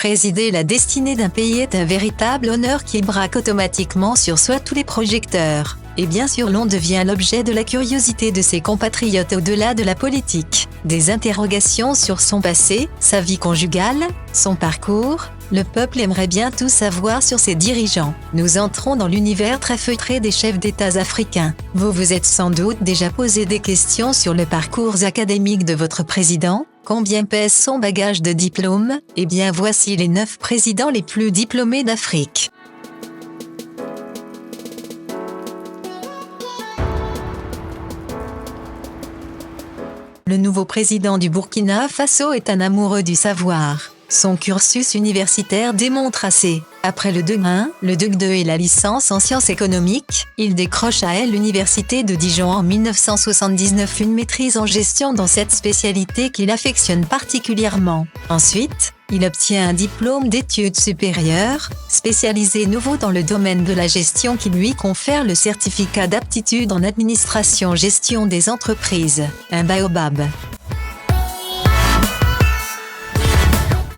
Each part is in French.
Présider la destinée d'un pays est un véritable honneur qui braque automatiquement sur soi tous les projecteurs. Et bien sûr l'on devient l'objet de la curiosité de ses compatriotes au-delà de la politique. Des interrogations sur son passé, sa vie conjugale, son parcours. Le peuple aimerait bien tout savoir sur ses dirigeants. Nous entrons dans l'univers très feutré des chefs d'État africains. Vous vous êtes sans doute déjà posé des questions sur le parcours académique de votre président. Combien pèse son bagage de diplômes? Eh bien voici les 9 présidents les plus diplômés d'Afrique. Le nouveau président du Burkina Faso est un amoureux du savoir. Son cursus universitaire démontre assez. Après le 2-1, le 2 et la licence en sciences économiques, il décroche à l'université de Dijon en 1979 une maîtrise en gestion dans cette spécialité qu'il affectionne particulièrement. Ensuite, il obtient un diplôme d'études supérieures, spécialisé nouveau dans le domaine de la gestion qui lui confère le certificat d'aptitude en administration-gestion des entreprises, un baobab.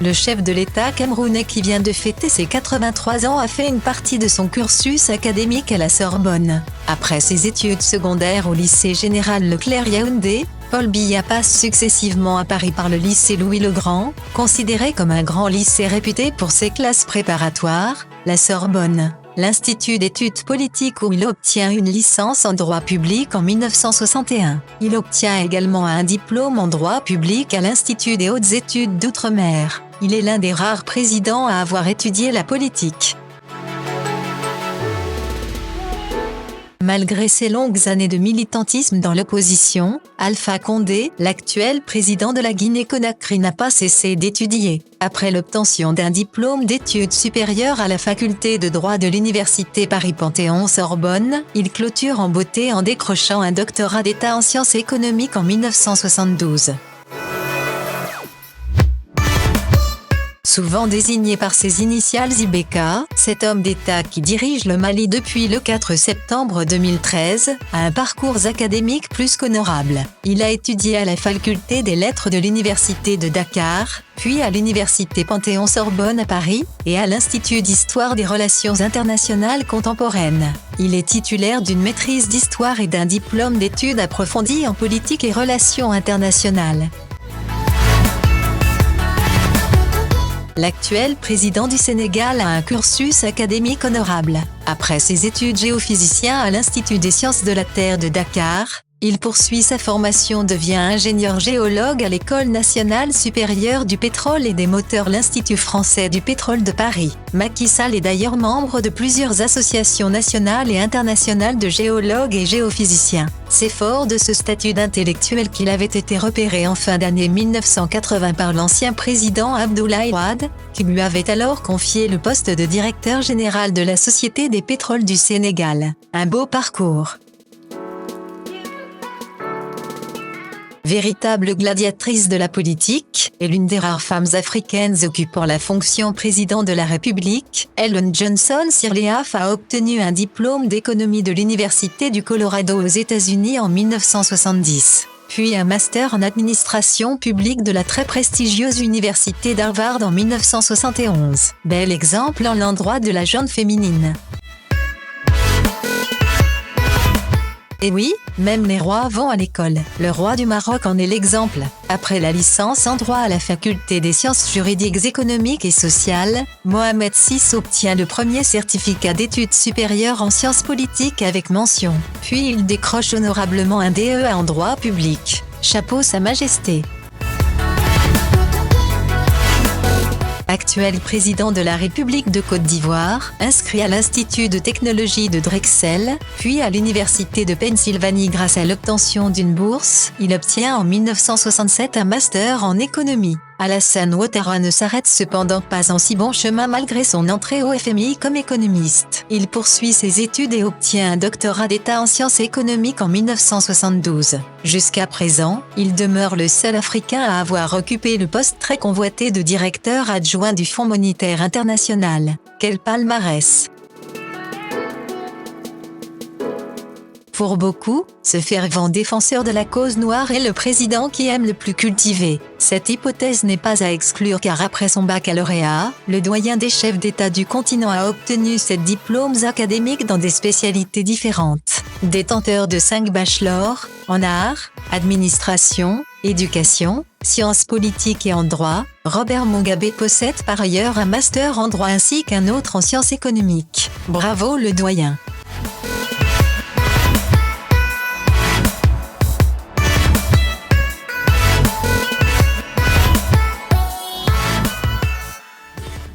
Le chef de l'État camerounais qui vient de fêter ses 83 ans a fait une partie de son cursus académique à la Sorbonne. Après ses études secondaires au lycée général Leclerc-Yaoundé, Paul Biya passe successivement à Paris par le lycée Louis-le-Grand, considéré comme un grand lycée réputé pour ses classes préparatoires, la Sorbonne, l'Institut d'études politiques où il obtient une licence en droit public en 1961. Il obtient également un diplôme en droit public à l'Institut des hautes études d'outre-mer. Il est l'un des rares présidents à avoir étudié la politique. Malgré ses longues années de militantisme dans l'opposition, Alpha Condé, l'actuel président de la Guinée-Conakry, n'a pas cessé d'étudier. Après l'obtention d'un diplôme d'études supérieures à la faculté de droit de l'université Paris-Panthéon-Sorbonne, il clôture en beauté en décrochant un doctorat d'État en sciences économiques en 1972. Souvent désigné par ses initiales IBK, cet homme d'État qui dirige le Mali depuis le 4 septembre 2013 a un parcours académique plus qu'honorable. Il a étudié à la faculté des lettres de l'université de Dakar, puis à l'université Panthéon-Sorbonne à Paris, et à l'Institut d'histoire des relations internationales contemporaines. Il est titulaire d'une maîtrise d'histoire et d'un diplôme d'études approfondies en politique et relations internationales. L'actuel président du Sénégal a un cursus académique honorable. Après ses études géophysicien à l'Institut des sciences de la Terre de Dakar, il poursuit sa formation, devient ingénieur géologue à l'École nationale supérieure du pétrole et des moteurs, l'Institut français du pétrole de Paris. Macky Sall est d'ailleurs membre de plusieurs associations nationales et internationales de géologues et géophysiciens. C'est fort de ce statut d'intellectuel qu'il avait été repéré en fin d'année 1980 par l'ancien président Abdoulaye Wade, qui lui avait alors confié le poste de directeur général de la Société des pétroles du Sénégal. Un beau parcours. Véritable gladiatrice de la politique, et l'une des rares femmes africaines occupant la fonction président de la République, Ellen Johnson Sirleaf a obtenu un diplôme d'économie de l'Université du Colorado aux États-Unis en 1970, puis un master en administration publique de la très prestigieuse Université d'Harvard en 1971. Bel exemple en l'endroit de la gente féminine. Et oui, même les rois vont à l'école. Le roi du Maroc en est l'exemple. Après la licence en droit à la faculté des sciences juridiques économiques et sociales, Mohamed VI obtient le premier certificat d'études supérieures en sciences politiques avec mention. Puis il décroche honorablement un DEA en droit public. Chapeau Sa Majesté. Actuel président de la République de Côte d'Ivoire, inscrit à l'Institut de technologie de Drexel, puis à l'Université de Pennsylvanie grâce à l'obtention d'une bourse, il obtient en 1967 un master en économie. Alassane Ouattara ne s'arrête cependant pas en si bon chemin malgré son entrée au FMI comme économiste. Il poursuit ses études et obtient un doctorat d'État en sciences économiques en 1972. Jusqu'à présent, il demeure le seul Africain à avoir occupé le poste très convoité de directeur adjoint du Fonds monétaire international. Quel palmarès! Pour beaucoup, ce fervent défenseur de la cause noire est le président qui aime le plus cultiver. Cette hypothèse n'est pas à exclure car après son baccalauréat, le doyen des chefs d'État du continent a obtenu 7 diplômes académiques dans des spécialités différentes. Détenteur de 5 bachelors, en art, administration, éducation, sciences politiques et en droit, Robert Mugabe possède par ailleurs un master en droit ainsi qu'un autre en sciences économiques. Bravo le doyen!